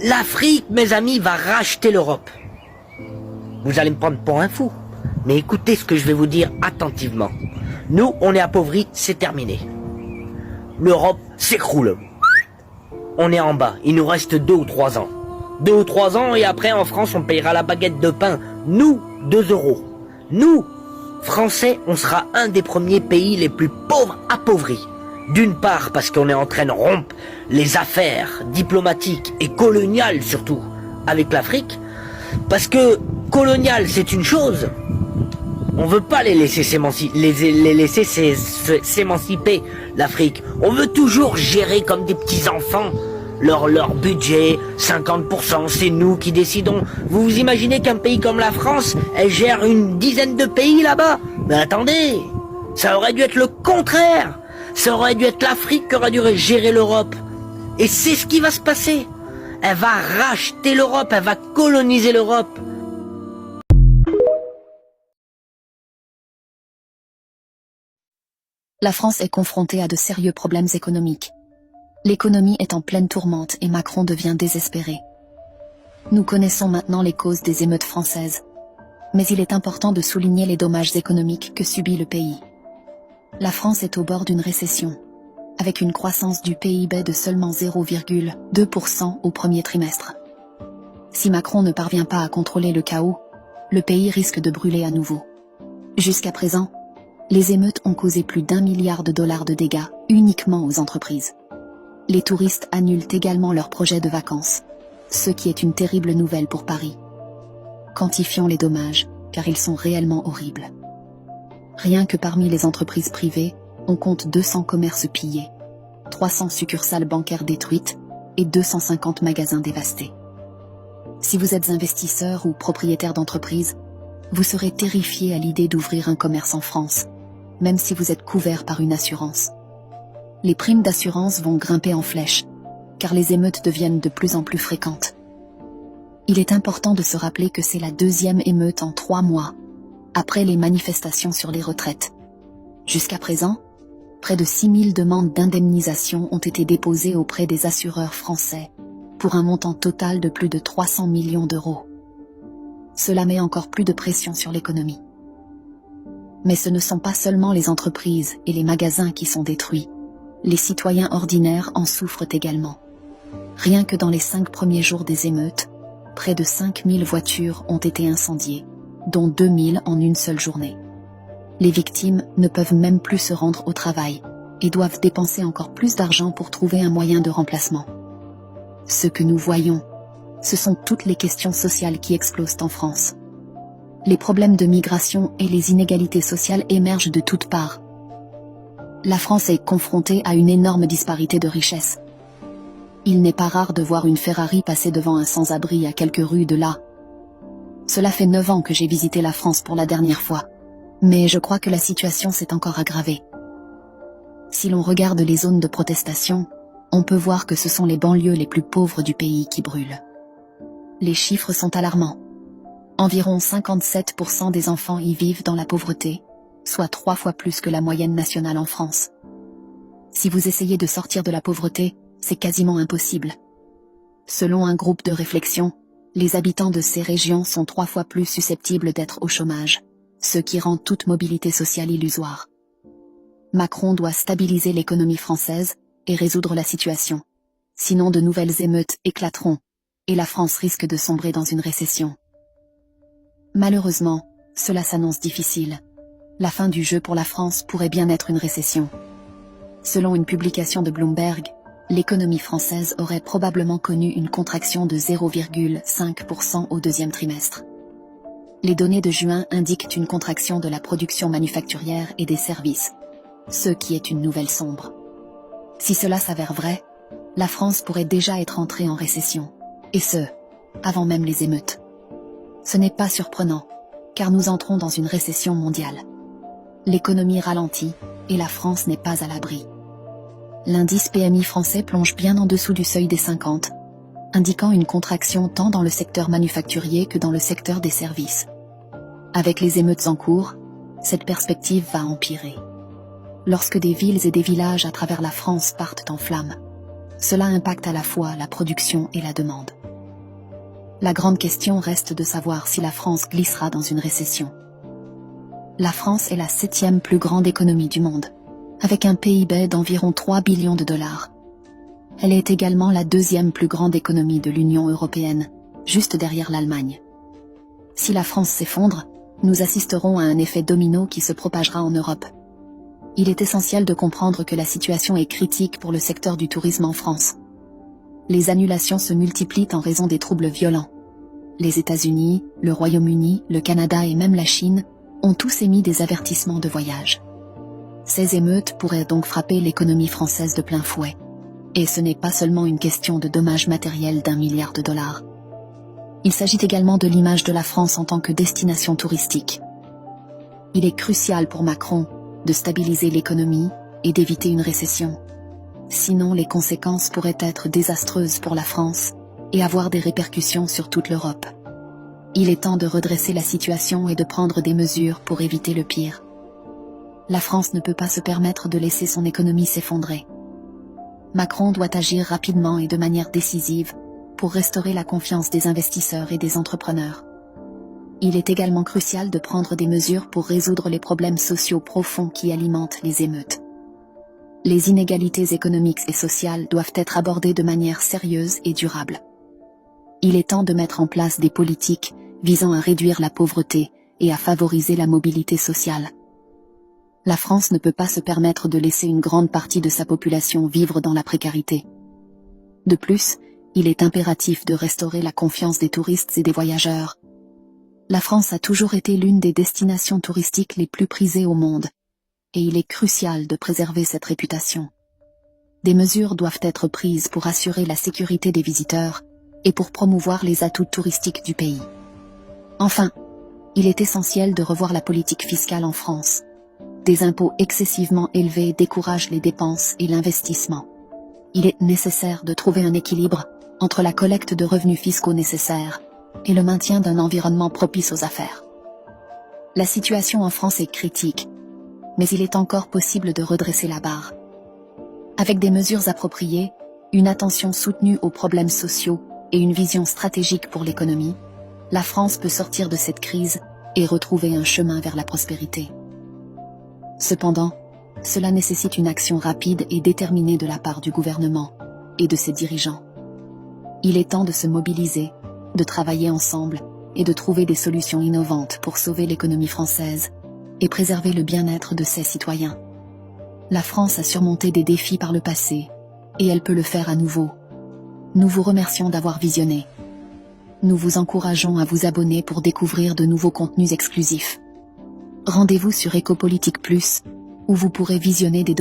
L'Afrique, mes amis, va racheter l'Europe. Vous allez me prendre pour un fou, mais écoutez ce que je vais vous dire attentivement. Nous, on est appauvris, c'est terminé. L'Europe s'écroule. On est en bas, il nous reste 2 ou 3 ans. 2 ou 3 ans et après en France on payera la baguette de pain. Nous, 2 euros. Nous, Français, on sera un des premiers pays les plus pauvres appauvris. D'une part parce qu'on est en train de rompre les affaires diplomatiques et coloniales surtout avec l'Afrique. Parce que colonial c'est une chose. On veut pas les laisser s'émanciper, l'Afrique. On veut toujours gérer comme des petits enfants leur budget, 50%, c'est nous qui décidons. Vous vous imaginez qu'un pays comme la France, elle gère une dizaine de pays là-bas? Mais attendez, ça aurait dû être le contraire. Ça aurait dû être l'Afrique qui aurait dû gérer l'Europe. Et c'est ce qui va se passer. Elle va racheter l'Europe, elle va coloniser l'Europe. La France est confrontée à de sérieux problèmes économiques. L'économie est en pleine tourmente et Macron devient désespéré. Nous connaissons maintenant les causes des émeutes françaises. Mais il est important de souligner les dommages économiques que subit le pays. La France est au bord d'une récession, avec une croissance du PIB de seulement 0,2% au premier trimestre. Si Macron ne parvient pas à contrôler le chaos, le pays risque de brûler à nouveau. Jusqu'à présent, les émeutes ont causé plus d'1 milliard de dollars de dégâts uniquement aux entreprises. Les touristes annulent également leurs projets de vacances, ce qui est une terrible nouvelle pour Paris. Quantifions les dommages, car ils sont réellement horribles. Rien que parmi les entreprises privées, on compte 200 commerces pillés, 300 succursales bancaires détruites et 250 magasins dévastés. Si vous êtes investisseur ou propriétaire d'entreprise, vous serez terrifié à l'idée d'ouvrir un commerce en France, même si vous êtes couvert par une assurance. Les primes d'assurance vont grimper en flèche, car les émeutes deviennent de plus en plus fréquentes. Il est important de se rappeler que c'est la 2e émeute en 3 mois, après les manifestations sur les retraites. Jusqu'à présent, près de 6000 demandes d'indemnisation ont été déposées auprès des assureurs français, pour un montant total de plus de 300 millions d'euros. Cela met encore plus de pression sur l'économie. Mais ce ne sont pas seulement les entreprises et les magasins qui sont détruits. Les citoyens ordinaires en souffrent également. Rien que dans les 5 premiers jours des émeutes, près de 5000 voitures ont été incendiées, dont 2000 en une seule journée. Les victimes ne peuvent même plus se rendre au travail et doivent dépenser encore plus d'argent pour trouver un moyen de remplacement. Ce que nous voyons, ce sont toutes les questions sociales qui explosent en France. Les problèmes de migration et les inégalités sociales émergent de toutes parts. La France est confrontée à une énorme disparité de richesses. Il n'est pas rare de voir une Ferrari passer devant un sans-abri à quelques rues de là. Cela fait 9 ans que j'ai visité la France pour la dernière fois, mais je crois que la situation s'est encore aggravée. Si l'on regarde les zones de protestation, on peut voir que ce sont les banlieues les plus pauvres du pays qui brûlent. Les chiffres sont alarmants. Environ 57% des enfants y vivent dans la pauvreté, soit 3 fois plus que la moyenne nationale en France. Si vous essayez de sortir de la pauvreté, c'est quasiment impossible. Selon un groupe de réflexion, les habitants de ces régions sont 3 fois plus susceptibles d'être au chômage, ce qui rend toute mobilité sociale illusoire. Macron doit stabiliser l'économie française et résoudre la situation. Sinon de nouvelles émeutes éclateront, et la France risque de sombrer dans une récession. Malheureusement, cela s'annonce difficile. La fin du jeu pour la France pourrait bien être une récession. Selon une publication de Bloomberg, l'économie française aurait probablement connu une contraction de 0,5% au 2e trimestre. Les données de juin indiquent une contraction de la production manufacturière et des services, ce qui est une nouvelle sombre. Si cela s'avère vrai, la France pourrait déjà être entrée en récession, et ce, avant même les émeutes. Ce n'est pas surprenant, car nous entrons dans une récession mondiale. L'économie ralentit, et la France n'est pas à l'abri. L'indice PMI français plonge bien en dessous du seuil des 50, indiquant une contraction tant dans le secteur manufacturier que dans le secteur des services. Avec les émeutes en cours, cette perspective va empirer. Lorsque des villes et des villages à travers la France partent en flammes, cela impacte à la fois la production et la demande. La grande question reste de savoir si la France glissera dans une récession. La France est la 7e plus grande économie du monde, avec un PIB d'environ 3 billions de dollars. Elle est également la 2e plus grande économie de l'Union européenne, juste derrière l'Allemagne. Si la France s'effondre, nous assisterons à un effet domino qui se propagera en Europe. Il est essentiel de comprendre que la situation est critique pour le secteur du tourisme en France. Les annulations se multiplient en raison des troubles violents. Les États-Unis, le Royaume-Uni, le Canada et même la Chine ont tous émis des avertissements de voyage. Ces émeutes pourraient donc frapper l'économie française de plein fouet. Et ce n'est pas seulement une question de dommages matériels d'1 milliard de dollars. Il s'agit également de l'image de la France en tant que destination touristique. Il est crucial pour Macron de stabiliser l'économie et d'éviter une récession. Sinon, les conséquences pourraient être désastreuses pour la France et avoir des répercussions sur toute l'Europe. Il est temps de redresser la situation et de prendre des mesures pour éviter le pire. La France ne peut pas se permettre de laisser son économie s'effondrer. Macron doit agir rapidement et de manière décisive pour restaurer la confiance des investisseurs et des entrepreneurs. Il est également crucial de prendre des mesures pour résoudre les problèmes sociaux profonds qui alimentent les émeutes. Les inégalités économiques et sociales doivent être abordées de manière sérieuse et durable. Il est temps de mettre en place des politiques visant à réduire la pauvreté et à favoriser la mobilité sociale. La France ne peut pas se permettre de laisser une grande partie de sa population vivre dans la précarité. De plus, il est impératif de restaurer la confiance des touristes et des voyageurs. La France a toujours été l'une des destinations touristiques les plus prisées au monde, et il est crucial de préserver cette réputation. Des mesures doivent être prises pour assurer la sécurité des visiteurs et pour promouvoir les atouts touristiques du pays. Enfin, il est essentiel de revoir la politique fiscale en France. Des impôts excessivement élevés découragent les dépenses et l'investissement. Il est nécessaire de trouver un équilibre entre la collecte de revenus fiscaux nécessaires et le maintien d'un environnement propice aux affaires. La situation en France est critique, mais il est encore possible de redresser la barre. Avec des mesures appropriées, une attention soutenue aux problèmes sociaux et une vision stratégique pour l'économie, la France peut sortir de cette crise et retrouver un chemin vers la prospérité. Cependant, cela nécessite une action rapide et déterminée de la part du gouvernement et de ses dirigeants. Il est temps de se mobiliser, de travailler ensemble et de trouver des solutions innovantes pour sauver l'économie française et préserver le bien-être de ses citoyens. La France a surmonté des défis par le passé et elle peut le faire à nouveau. Nous vous remercions d'avoir visionné. Nous vous encourageons à vous abonner pour découvrir de nouveaux contenus exclusifs. Rendez-vous sur Écopolitique Plus, où vous pourrez visionner des documents